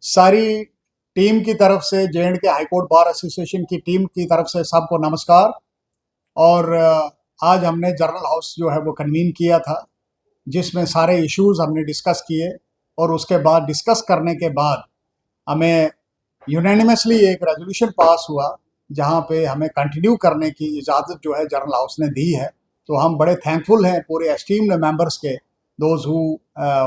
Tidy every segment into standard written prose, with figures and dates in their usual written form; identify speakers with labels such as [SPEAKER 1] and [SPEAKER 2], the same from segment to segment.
[SPEAKER 1] सारी टीम की तरफ से, J&K high court bar association की टीम की तरफ से सबको नमस्कार। और आज हमने जर्नल हाउस जो है वो कन्वीन किया था, जिसमें सारे इश्यूज हमने डिस्कस किए और उसके बाद डिस्कस करने के बाद हमें यूनानिमसली एक रेजोल्यूशन पास हुआ, जहां पे हमें कंटिन्यू करने की इजाज़त जो है जर्नल हाउस ने दी है। तो हम बड़े थैंकफुल हैं पूरे एस्टीम्ड मेंबर्स के, those who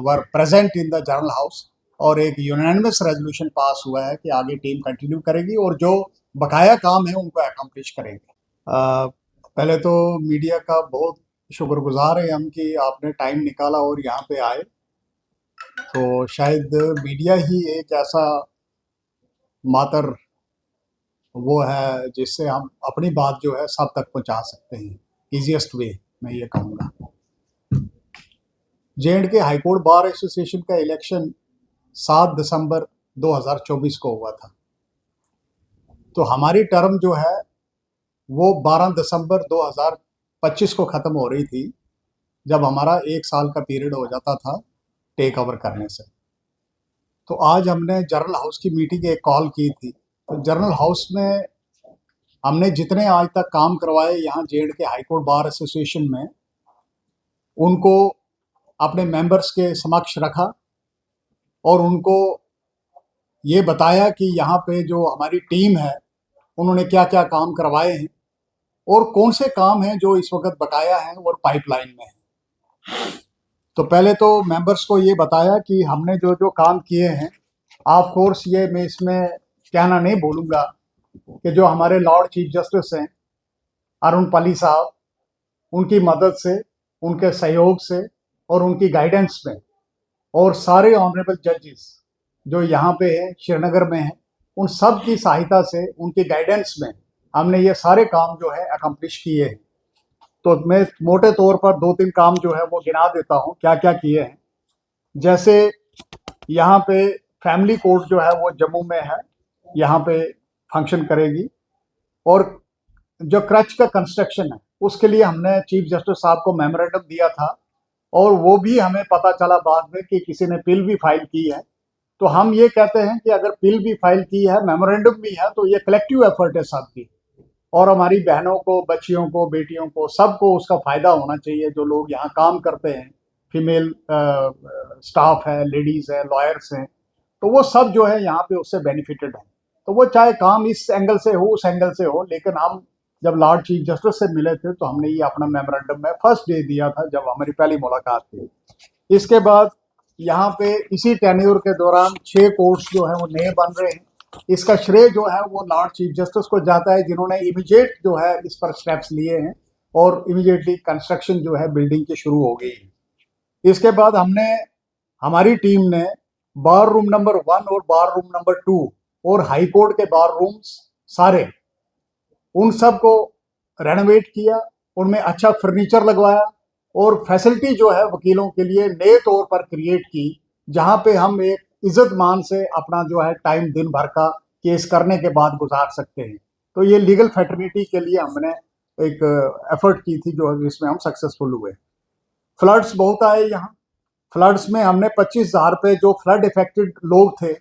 [SPEAKER 1] were present in the journal house. और एक यूनानिमस रेजोल्यूशन पास हुआ है कि आगे टीम कंटिन्यू करेगी और जो बकाया काम है उनको अकम्प्लिश करेंगे। पहले तो मीडिया का बहुत शुक्रगुजार है हम कि आपने टाइम निकाला और यहाँ पे आए। तो शायद मीडिया ही एक ऐसा मातर वो है जिससे हम अपनी बात जो है सब तक पहुंचा सकते हैं, इजीएस्ट वे मैं ये कहूँगा। J&K high court bar association का इलेक्शन 7 दिसंबर 2024 को हुआ था। तो हमारी टर्म जो है वो 12 दिसंबर 2025 को ख़त्म हो रही थी, जब हमारा 1 साल का पीरियड हो जाता था टेक ओवर करने से। तो आज हमने जर्नल हाउस की मीटिंग एक कॉल की थी। तो जर्नल हाउस में हमने जितने आज तक काम करवाए यहाँ J&K high court bar association में, उनको अपने मेंबर्स के समक्ष रखा और उनको ये बताया कि यहाँ पे जो हमारी टीम है उन्होंने क्या क्या काम करवाए हैं और कौन से काम हैं जो इस वक्त बकाया हैं और पाइपलाइन में हैं। तो पहले तो मेंबर्स को ये बताया कि हमने जो जो काम किए हैं, ऑफ कोर्स ये मैं इसमें कहना नहीं भूलूंगा कि जो हमारे लॉर्ड चीफ जस्टिस हैं अरुण पाली साहब, उनकी मदद से, उनके सहयोग से और उनकी गाइडेंस में, और सारे ऑनरेबल जजेस जो यहाँ पे हैं श्रीनगर में हैं, उन सब की सहायता से, उनकी गाइडेंस में हमने ये सारे काम जो है अकम्प्लिश किए हैं। तो मैं मोटे तौर पर 2-3 काम जो है वो गिना देता हूँ क्या क्या किए हैं। जैसे यहाँ पे फैमिली कोर्ट जो है वो जम्मू में है, यहाँ पे फंक्शन करेगी। और जो क्रच का कंस्ट्रक्शन है उसके लिए हमने चीफ जस्टिस साहब को मेमोरेंडम दिया था, और वो भी हमें पता चला बाद में कि किसी ने पिल भी फाइल की है। तो हम ये कहते हैं कि अगर पिल भी फाइल की है, मेमोरेंडम भी है, तो ये कलेक्टिव एफर्ट है सबकी, और हमारी बहनों को, बच्चियों को, बेटियों को, सबको उसका फायदा होना चाहिए। जो लोग यहाँ काम करते हैं, फीमेल स्टाफ है, लेडीज है, लॉयर्स हैं, तो वो सब जो है यहाँ पे उससे बेनिफिटेड है। तो वो चाहे काम इस एंगल से हो, उस एंगल से हो, लेकिन हम जब लॉर्ड चीफ जस्टिस से मिले थे तो हमने ये अपना मेमोरेंडम में फर्स्ट डे दिया था जब हमारी पहली मुलाकात थी। इसके बाद यहाँ पे इसी टेन्योर के दौरान 6 कोर्ट्स जो है वो नए बन रहे हैं। इसका श्रेय जो है वो लॉर्ड चीफ जस्टिस को जाता है, जिन्होंने इमीडिएट जो है इस पर स्टेप्स लिए हैं और इमीडिएटली कंस्ट्रक्शन जो है बिल्डिंग की शुरू हो गई है। इसके बाद हमारी टीम ने बार रूम नंबर 1 और बार रूम नंबर 2 और हाई कोर्ट के बार रूम्स सारे, उन सब को रेनोवेट किया, उनमें अच्छा फर्नीचर लगवाया और फैसिलिटी जो है वकीलों के लिए नए तौर पर क्रिएट की, जहां पे हम एक इज्जत मान से अपना जो है टाइम दिन भर का केस करने के बाद गुजार सकते हैं। तो ये लीगल फैटर्निटी के लिए हमने एक एफर्ट की थी, जो जिसमें हम सक्सेसफुल हुए। फ्लड्स बहुत आए यहाँ। फ्लड्स में हमने 25,000 पे जो फ्लड इफेक्टेड लोग थे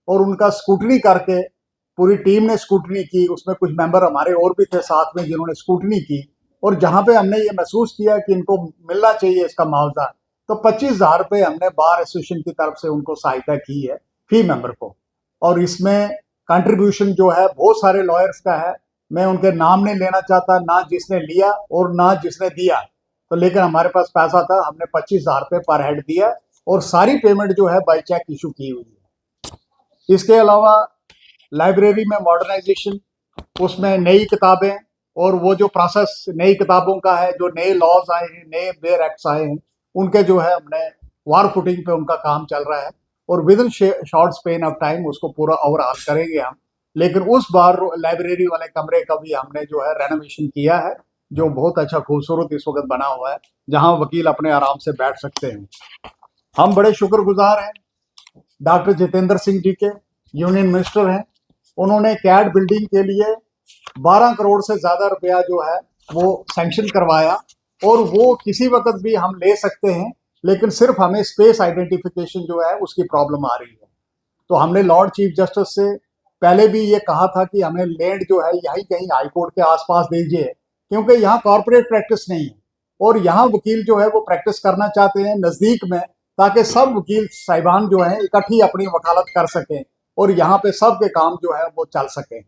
[SPEAKER 1] और उनका स्कूटनी करके, पूरी टीम ने स्कूटनी की, उसमें कुछ मेंबर हमारे और भी थे साथ में जिन्होंने स्कूटनी की, और जहां पे हमने ये महसूस किया कि इनको मिलना चाहिए इसका मुआवजा, तो 25,000 रुपये हमने बार एसोसिएशन की तरफ से उनको सहायता की है फी मेंबर को। और इसमें कंट्रीब्यूशन जो है बहुत सारे लॉयर्स का है, मैं उनके नाम नहीं लेना चाहता, ना जिसने लिया और ना जिसने दिया, तो लेकिन हमारे पास पैसा था, हमने 25,000 रुपये पर हेड दिया और सारी पेमेंट जो है बाई चेक इशू की हुई है। इसके अलावा लाइब्रेरी में मॉडर्नाइजेशन, उसमें नई किताबें, और वो जो प्रोसेस नई किताबों का है, जो नए लॉज आए हैं, नए बेयर एक्ट्स आए हैं, उनके जो है हमने वार फुटिंग पे उनका काम चल रहा है, और with in short span of time उसको पूरा ओवरऑल करेंगे हम। लेकिन उस बार लाइब्रेरी वाले कमरे का भी हमने जो है रेनोवेशन किया है, जो बहुत अच्छा खूबसूरत इस वक्त बना हुआ है, जहां वकील अपने आराम से बैठ सकते हैं। हम बड़े शुक्रगुजार हैं डॉक्टर जितेंद्र सिंह जी के, यूनियन मिनिस्टर हैं। उन्होंने कैड बिल्डिंग के लिए 12 करोड़ से ज्यादा रुपया जो है वो सैंक्शन करवाया, और वो किसी वक्त भी हम ले सकते हैं, लेकिन सिर्फ हमें स्पेस आइडेंटिफिकेशन जो है उसकी प्रॉब्लम आ रही है। तो हमने लॉर्ड चीफ जस्टिस से पहले भी ये कहा था कि हमें लैंड जो है यहीं कहीं हाई कोर्ट के आसपास दीजिए, क्योंकि यहाँ कॉर्पोरेट प्रैक्टिस नहीं है और यहाँ वकील जो है वो प्रैक्टिस करना चाहते हैं नज़दीक में, ताकि सब वकील साहिबान जो हैं इकट्ठी अपनी वकालत कर सकें और यहाँ पे सब के काम जो है वो चल सकें।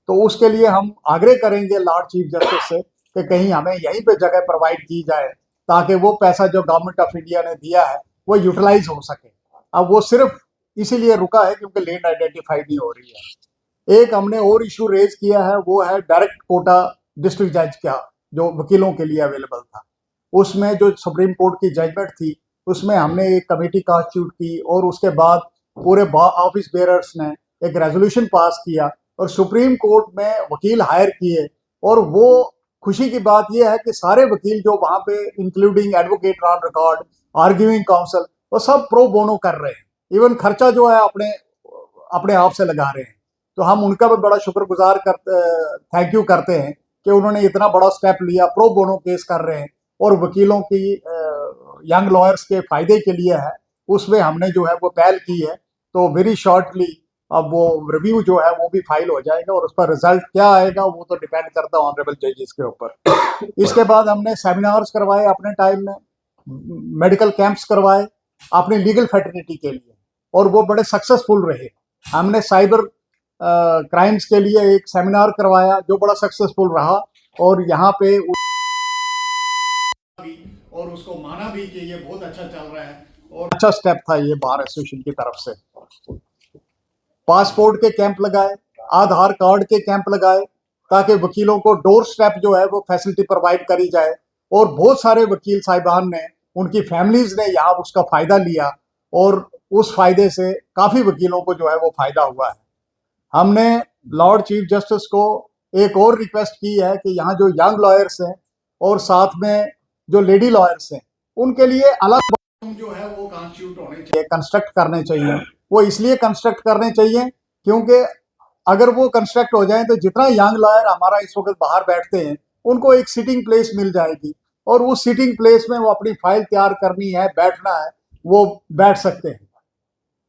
[SPEAKER 1] तो उसके लिए हम आग्रह करेंगे लॉर्ड चीफ जस्टिस से कि कहीं हमें यहीं पे जगह प्रोवाइड की जाए, ताकि वो पैसा जो गवर्नमेंट ऑफ इंडिया ने दिया है वो यूटिलाइज हो सके। अब वो सिर्फ इसीलिए रुका है क्योंकि लैंड आइडेंटिफाई नहीं हो रही है। एक हमने और इशू रेज किया है, वो है डायरेक्ट कोटा डिस्ट्रिक्ट जज का जो वकीलों के लिए अवेलेबल था। उसमें जो सुप्रीम कोर्ट की जजमेंट थी उसमें हमने एक कमेटी कॉन्स्टिट्यूट की और उसके बाद पूरे ऑफिस बेयरर्स ने एक रेजोल्यूशन पास किया और सुप्रीम कोर्ट में वकील हायर किए। और वो खुशी की बात यह है कि सारे वकील जो वहाँ पे including advocate on record, arguing council, वो सब प्रो बोनो कर रहे हैं, इवन खर्चा जो है अपने अपने आप से लगा रहे हैं। तो हम उनका भी बड़ा शुक्रगुजार करते, थैंक यू करते हैं कि उन्होंने इतना बड़ा स्टेप लिया, प्रो बोनो केस कर रहे हैं और वकीलों की यंग लॉयर्स के फायदे के लिए है, उसमें हमने जो है वो पहल की है। तो वेरी शॉर्टली अब वो रिव्यू जो है वो भी फाइल हो जाएगा और उस पर रिजल्ट क्या आएगा वो तो डिपेंड करता है ऑनरेबल जजेस के ऊपर। इसके बाद हमने सेमिनार्स करवाए अपने टाइम में, मेडिकल कैंप्स करवाए अपनी लीगल फैटर्निटी के लिए और वो बड़े सक्सेसफुल रहे। हमने साइबर क्राइम्स के लिए एक सेमिनार करवाया जो बड़ा सक्सेसफुल रहा और यहाँ पे और उसको माना भी कि ये बहुत अच्छा चल रहा है और अच्छा स्टेप था ये बार एसोसिएशन की तरफ से। पासपोर्ट के कैंप लगाए, आधार कार्ड के कैंप लगाए ताकि वकीलों को डोर स्टेप जो है वो फैसिलिटी प्रोवाइड करी जाए और बहुत सारे वकील साहिबान ने, उनकी फैमिलीज ने यहाँ उसका फायदा लिया और उस फायदे से काफी वकीलों को जो है वो फायदा हुआ है। हमने लॉर्ड चीफ जस्टिस को एक और रिक्वेस्ट की है कि यहाँ जो यंग लॉयर्स हैं और साथ में जो लेडी लॉयर्स हैं उनके लिए अलग जो है वो कॉन्स्टिट्यूट होने चाहिए, कंस्ट्रक्ट करने चाहिए। वो इसलिए कंस्ट्रक्ट करने चाहिए क्योंकि अगर वो कंस्ट्रक्ट हो जाए तो जितना यंग लॉयर हमारा इस वक्त बाहर बैठते हैं उनको एक सिटिंग प्लेस मिल जाएगी और उस सिटिंग प्लेस में वो अपनी फाइल तैयार करनी है, बैठना है, वो बैठ सकते हैं।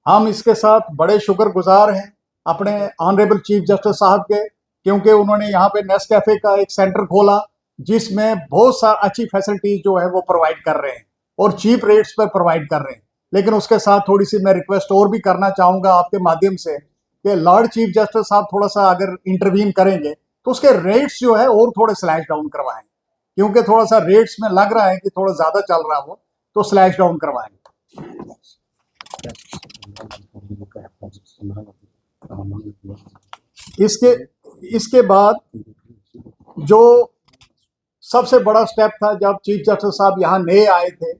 [SPEAKER 1] हम इसके साथ बड़े शुक्रगुजार हैं अपने ऑनरेबल चीफ जस्टिस साहब के, क्योंकि उन्होंने यहाँ पे नेस्ट कैफे का एक सेंटर खोला जिसमें बहुत सारी अच्छी फैसिलिटीज जो है वो प्रोवाइड कर रहे हैं और चीप रेट्स पर प्रोवाइड कर रहे हैं। लेकिन उसके साथ थोड़ी सी मैं रिक्वेस्ट और भी करना चाहूँगा आपके माध्यम से कि लॉर्ड चीफ जस्टिस साहब थोड़ा सा अगर इंटरवीन करेंगे तो उसके रेट्स जो है और थोड़े स्लैश डाउन करवाएं, क्योंकि थोड़ा सा रेट्स में लग रहा है कि थोड़ा ज़्यादा चल रहा हो, तो स्लैश डाउन करवाएं। इसके बाद जो सबसे बड़ा स्टेप था, जब चीफ जस्टिस साहब यहाँ नए आए थे,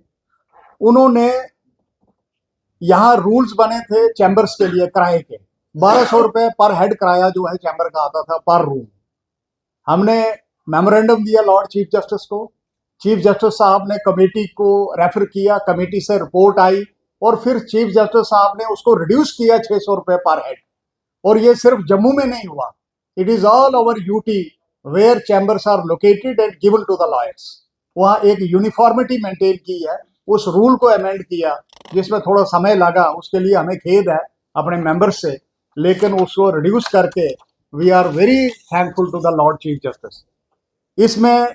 [SPEAKER 1] उन्होंने यहाँ रूल्स बने थे चैम्बर्स के लिए किराए के 1200 रुपए पर हेड किराया जो है चैम्बर का आता था पर रूम। हमने मेमोरेंडम दिया लॉर्ड चीफ जस्टिस को, चीफ जस्टिस साहब ने कमेटी को रेफर किया, कमेटी से रिपोर्ट आई और फिर चीफ जस्टिस साहब ने उसको रिड्यूस किया 600 रुपए पर हेड। और ये सिर्फ जम्मू में नहीं हुआ, it is all over UT where chambers are located and given to the lawyers. वहाँ एक यूनिफॉर्मिटी मेंटेन की है, उस रूल को अमेंड किया जिसमें थोड़ा समय लगा, उसके लिए हमें खेद है अपने मेंबर्स से, लेकिन उसको रिड्यूस करके we are very thankful to the lord chief justice. इसमें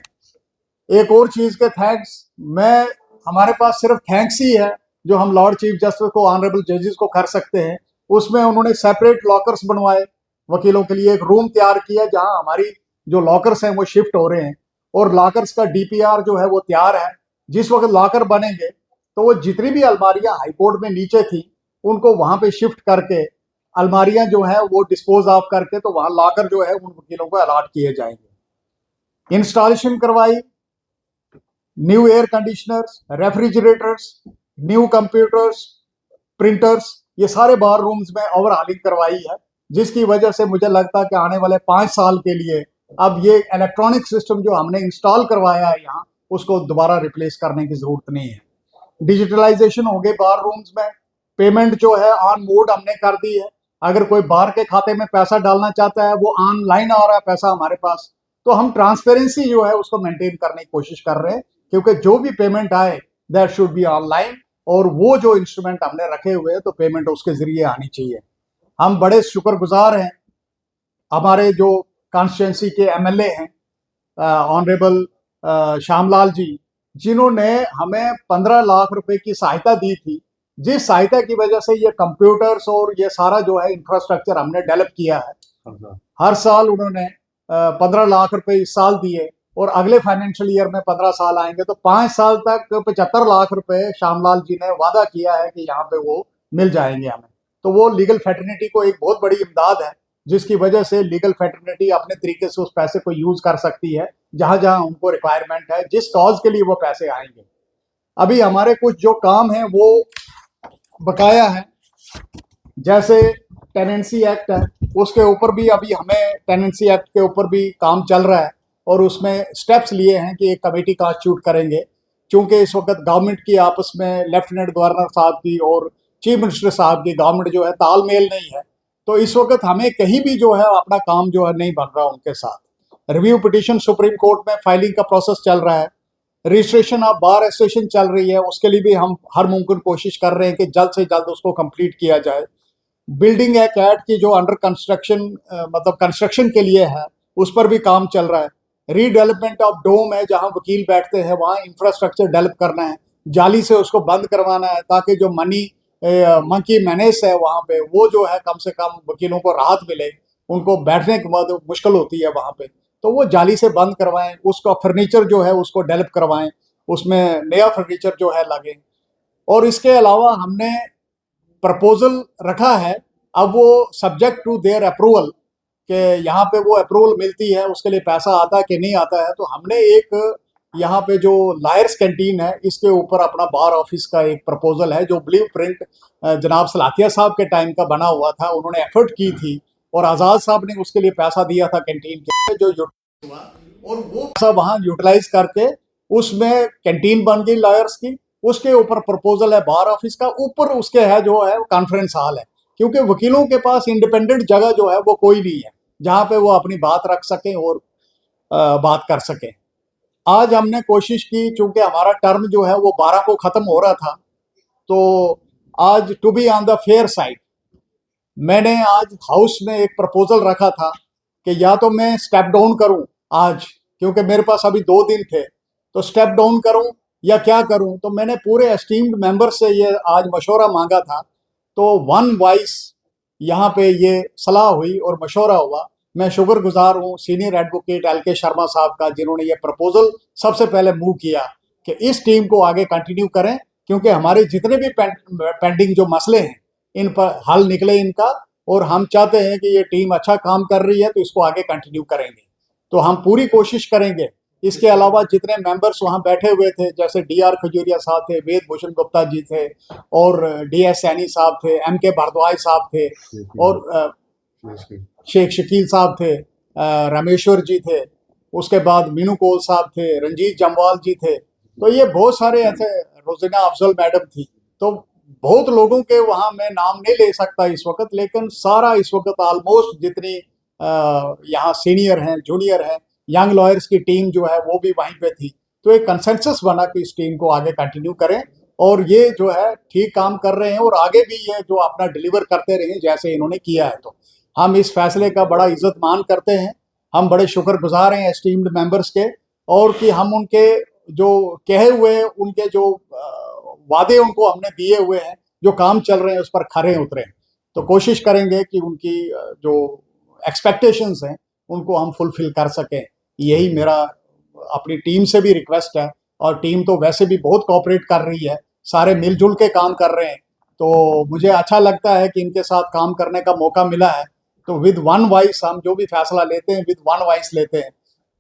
[SPEAKER 1] एक और चीज के थैंक्स, मैं हमारे पास सिर्फ थैंक्स ही है जो हम लॉर्ड चीफ जस्टिस को, ऑनरेबल जजेस को कर सकते हैं। उसमें उन्होंने सेपरेट लॉकर्स बनवाए वकीलों के लिए, एक रूम तैयार किया जहां हमारी जो लॉकर्स हैं वो शिफ्ट हो रहे हैं और लॉकर्स का डीपीआर जो है वो तैयार है। जिस वक्त लॉकर बनेंगे तो वो जितनी भी अलमारियां हाईकोर्ट में नीचे थी उनको वहां पे शिफ्ट करके अलमारियां जो है वो डिस्पोज ऑफ करके तो वहां लॉकर जो है उन वकीलों को अलॉट किए जाएंगे। इंस्टॉलेशन करवाई, new air conditioners, refrigerators, new computers, printers, ये सारे बार रूम्स में ओवरहालिंग करवाई है, जिसकी वजह से मुझे लगता है कि आने वाले 5 साल के लिए अब ये इलेक्ट्रॉनिक सिस्टम जो हमने इंस्टॉल करवाया है यहाँ, उसको दोबारा रिप्लेस करने की जरूरत नहीं है। डिजिटलाइजेशन हो गई बार रूम्स में, पेमेंट जो है ऑन मोड हमने कर दी है। अगर कोई बार के खाते में पैसा डालना चाहता है वो ऑनलाइन आ रहा है पैसा हमारे पास, तो हम ट्रांसपेरेंसी जो है उसको मेंटेन करने की कोशिश कर रहे हैं, क्योंकि जो भी पेमेंट आए दैट शुड बी ऑनलाइन और वो जो इंस्ट्रूमेंट हमने रखे हुए हैं तो पेमेंट उसके जरिए आनी चाहिए। हम बड़े शुक्रगुजार हैं हमारे जो कॉन्स्टिट्यूंसी के एमएलए हैं ऑनरेबल श्यामलाल जी, जिन्होंने हमें 15 लाख रुपए की सहायता दी थी, जिस सहायता की वजह से ये कंप्यूटर्स और ये सारा जो है इंफ्रास्ट्रक्चर हमने डेवलप किया है। हर साल उन्होंने 15 लाख रुपए इस साल दिए और अगले फाइनेंशियल ईयर में 15 साल आएंगे तो 5 साल तक 75 लाख रुपए श्यामलाल जी ने वादा किया है कि यहाँ पे वो मिल जाएंगे हमें। तो वो लीगल फैटर्निटी को एक बहुत बड़ी इमदाद है, जिसकी वजह से लीगल फैटर्निटी अपने तरीके से उस पैसे को यूज कर सकती है जहां जहां उनको रिक्वायरमेंट है, जिस कॉज के लिए वो पैसे आएंगे। अभी हमारे कुछ जो काम है वो बकाया है, जैसे टेनेंसी एक्ट है, उसके ऊपर भी अभी हमें टेनेंसी एक्ट के ऊपर भी काम चल रहा है और उसमें स्टेप्स लिए हैं कि एक कमेटी कॉन्स्टिट्यूट करेंगे, क्योंकि इस वक्त गवर्नमेंट की आपस में लेफ्टिनेंट गवर्नर साहब की और चीफ मिनिस्टर साहब की गवर्नमेंट जो है तालमेल नहीं है। तो इस वक्त हमें कहीं भी जो है अपना काम जो है नहीं बन रहा उनके साथ। रिव्यू पिटीशन सुप्रीम कोर्ट में फाइलिंग का प्रोसेस चल रहा है, रजिस्ट्रेशन ऑफ बार एसोसिएशन चल रही है, उसके लिए भी हम हर मुमकिन कोशिश कर रहे हैं कि जल्द से जल्द उसको कंप्लीट किया जाए। बिल्डिंग एक्ट की जो अंडर कंस्ट्रक्शन मतलब कंस्ट्रक्शन के लिए है, उस पर भी काम चल रहा है। रीडेवलपमेंट ऑफ डोम है, जहां वकील बैठते हैं वहां इंफ्रास्ट्रक्चर डेवलप करना है, जाली से उसको बंद करवाना है ताकि जो मंकी मैनेस है वहां पे वो जो है कम से कम वकीलों को राहत मिले, उनको बैठने के बाद मुश्किल होती है वहां पे, तो वो जाली से बंद करवाएं, उसका फर्नीचर जो है उसको डेवलप करवाएं, उसमें नया फर्नीचर जो है लगे। और इसके अलावा हमने प्रपोजल रखा है, अब वो सब्जेक्ट टू देयर अप्रूवल कि यहाँ पे वो अप्रूवल मिलती है, उसके लिए पैसा आता है कि नहीं आता है। तो हमने एक यहाँ पे जो लायर्स कैंटीन है इसके ऊपर अपना बार ऑफिस का एक प्रपोजल है, जो ब्लू प्रिंट जनाब सलातिया साहब के टाइम का बना हुआ था, उन्होंने एफर्ट की थी और आज़ाद साहब ने उसके लिए पैसा दिया था कैंटीन के जो हुआ, और वो पैसा वहाँ यूटिलाइज करके उसमें कैंटीन बन गई लायर्स की। उसके ऊपर प्रपोजल है बार ऑफिस का, ऊपर उसके है जो है कॉन्फ्रेंस हॉल है, क्योंकि वकीलों के पास इंडिपेंडेंट जगह जो है वो कोई नहीं है जहाँ पे वो अपनी बात रख सकें और बात कर सकें। आज हमने कोशिश की, चूंकि हमारा टर्म जो है वो 12 को खत्म हो रहा था, तो आज to be on the fair side मैंने आज हाउस में एक प्रपोजल रखा था कि या तो मैं स्टेप डाउन करूं आज, क्योंकि मेरे पास अभी 2 दिन थे, तो स्टेप डाउन करूं या क्या करूं। तो मैंने पूरे एस्टीम्ड मेंबर से ये आज मशवरा मांगा था, तो वन वॉइस यहाँ पे ये सलाह हुई और मशवरा हुआ। मैं शुक्रगुजार हूँ सीनियर एडवोकेट एल.के. शर्मा साहब का, जिन्होंने ये प्रपोजल सबसे पहले मूव किया कि इस टीम को आगे कंटिन्यू करें, क्योंकि हमारे जितने भी पेंडिंग जो मसले हैं इन पर हल निकले इनका, और हम चाहते हैं कि ये टीम अच्छा काम कर रही है तो इसको आगे कंटिन्यू करेंगे, तो हम पूरी कोशिश करेंगे। इसके अलावा जितने मेंबर्स वहाँ बैठे हुए थे, जैसे डी.आर. खजूरिया साहब थे, वेद भूषण गुप्ता जी थे, और डी.एस. सैनी साहब थे, M.के. भारद्वाज साहब थे, और शेख शकील साहब थे, रामेश्वर जी थे, उसके बाद मीनू कोल साहब थे, रंजीत जमवाल जी थे, तो ये बहुत सारे ऐसे, रोजिना अफजल मैडम थी, तो बहुत लोगों के वहाँ मैं नाम नहीं ले सकता इस वक्त, लेकिन सारा इस वक्त ऑलमोस्ट जितनी यहाँ सीनियर हैं, जूनियर हैं, यंग लॉयर्स की टीम जो है वो भी वहीं पे थी। तो एक कंसेंसस बना कि इस टीम को आगे कंटिन्यू करें, और ये जो है ठीक काम कर रहे हैं और आगे भी ये जो अपना डिलीवर करते रहे जैसे इन्होंने किया है। तो हम इस फैसले का बड़ा इज्जत मान करते हैं, हम बड़े शुक्रगुजार हैं एस्टीम्ड मेंबर्स के, और कि हम उनके जो कहे हुए, उनके जो वादे उनको हमने दिए हुए हैं, जो काम चल रहे हैं उस पर खरे उतरे। तो कोशिश करेंगे कि उनकी जो एक्सपेक्टेशंस हैं उनको हम फुलफिल कर सकें। यही मेरा अपनी टीम से भी रिक्वेस्ट है, और टीम तो वैसे भी बहुत कोऑपरेट कर रही है, सारे मिलजुल के काम कर रहे हैं, तो मुझे अच्छा लगता है कि इनके साथ काम करने का मौका मिला है। तो विद वन वॉइस हम जो भी फैसला लेते हैं विद वन वॉइस लेते हैं।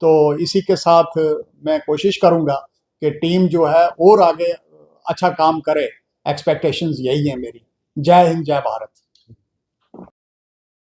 [SPEAKER 1] तो इसी के साथ मैं कोशिश करूंगा कि टीम जो है और आगे अच्छा काम करे, एक्सपेक्टेशंस यही है मेरी। जय हिंद, जय भारत।